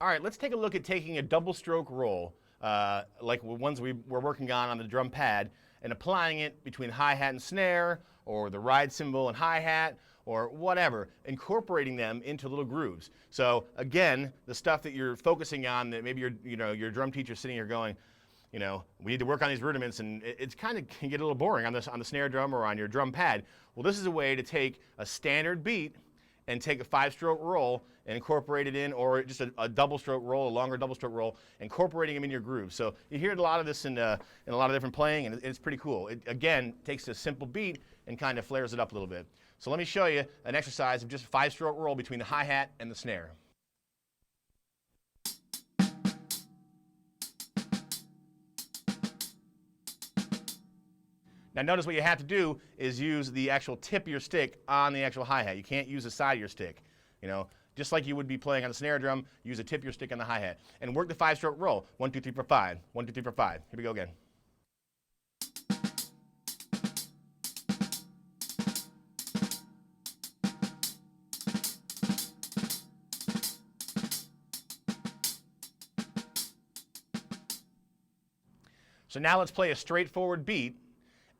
All right, let's take a look at taking a double stroke roll, like the ones we were working on the drum pad, and applying it between hi-hat and snare, or the ride cymbal and hi-hat, or whatever, incorporating them into little grooves. So again, the stuff that you're focusing on, that maybe your drum teacher's sitting here going, we need to work on these rudiments, and it's kind of can get a little boring on the snare drum or on your drum pad. Well, this is a way to take a standard beat and take a 5-stroke roll and incorporate it in, or just a double stroke roll, a longer double stroke roll, incorporating them in your groove. So you hear a lot of this in a lot of different playing, and it's pretty cool. It, again, takes a simple beat and kind of flares it up a little bit. So let me show you an exercise of just a 5-stroke roll between the hi-hat and the snare. Now notice what you have to do is use the actual tip of your stick on the actual hi-hat. You can't use the side of your stick. Just like you would be playing on the snare drum, use the tip of your stick on the hi-hat. And work the 5-stroke roll. 1, 2, 3, 4, 5. 1, 2, 3, 4, 5. Here we go again. So now let's play a straightforward beat.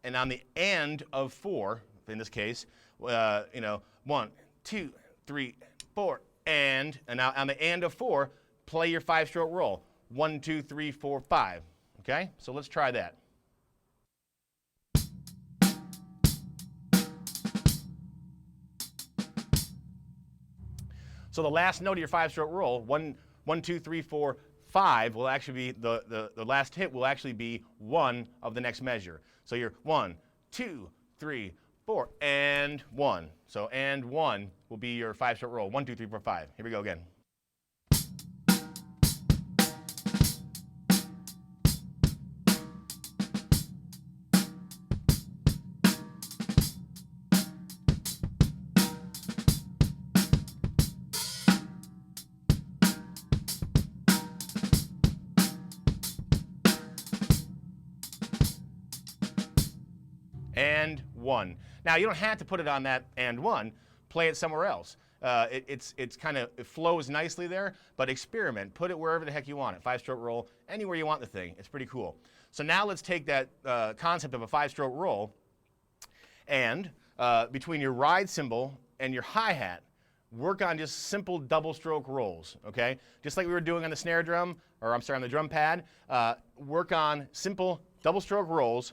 And on the and of 4, in this case, 1, 2, 3, 4, and now on the and of 4, play your 5-stroke roll. 1, 2, 3, 4, 5. Okay? So let's try that. So the last note of your 5-stroke roll, 1, 2, 3, 4, 5 will actually be the last hit will actually be 1 of the next measure. So you're 1, 2, 3, 4, and 1. So and 1 will be your 5-stroke roll. 1, 2, 3, 4, 5. Here we go again. And 1. Now you don't have to put it on that and 1. Play it somewhere else. It flows nicely there, but experiment. Put it wherever the heck you want it. 5-stroke roll, anywhere you want the thing. It's pretty cool. So now let's take that concept of a 5-stroke roll, and between your ride cymbal and your hi-hat, work on just simple double stroke rolls. Okay, just like we were doing on the snare drum, or I'm sorry, on the drum pad. Work on simple double stroke rolls.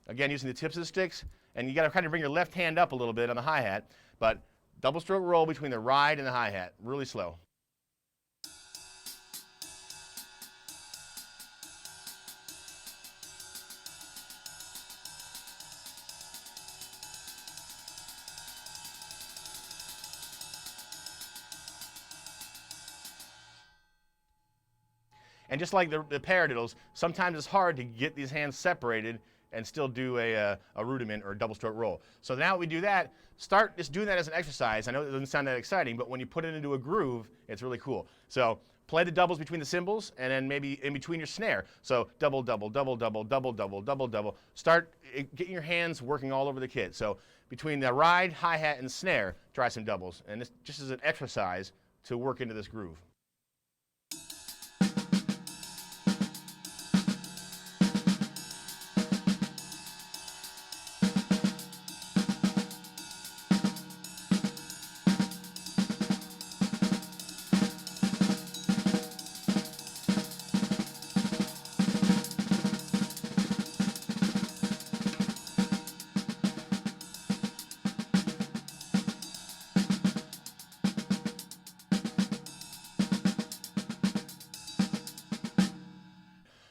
Again, using the tips of the sticks, and you got to kind of bring your left hand up a little bit on the hi-hat, but double stroke roll between the ride and the hi-hat, really slow. And just like the paradiddles, sometimes it's hard to get these hands separated and still do a rudiment or a double stroke roll. So now that we do that, start just doing that as an exercise. I know it doesn't sound that exciting, but when you put it into a groove, it's really cool. So play the doubles between the cymbals, and then maybe in between your snare. So double, double, double, double, double, double, double, double. Start getting your hands working all over the kit. So between the ride, hi-hat, and snare, try some doubles. And this just is an exercise to work into this groove.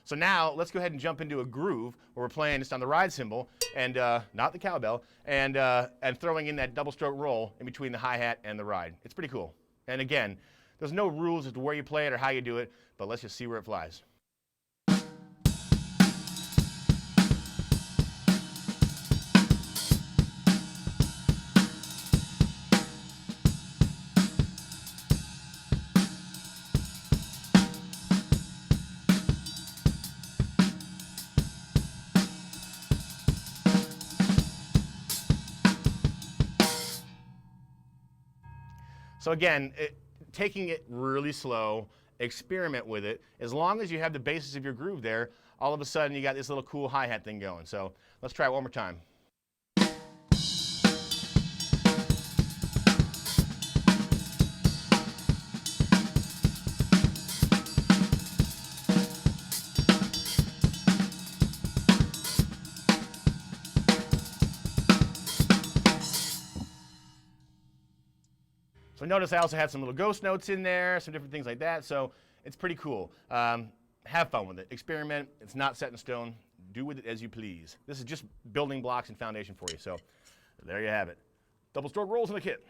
So now let's go ahead and jump into a groove where we're playing just on the ride cymbal and not the cowbell, and throwing in that double stroke roll in between the hi-hat and the ride. It's pretty cool. And again, there's no rules as to where you play it or how you do it, but let's just see where it flies. So again, taking it really slow experiment with it. As long as you have the basis of your groove there, all of a sudden you got this little cool hi-hat thing going. So let's try it one more time. So notice I also had some little ghost notes in there, some different things like that. So it's pretty cool. Have fun with it. Experiment. It's not set in stone. Do with it as you please. This is just building blocks and foundation for you. So there you have it. Double stroke rolls in the kit.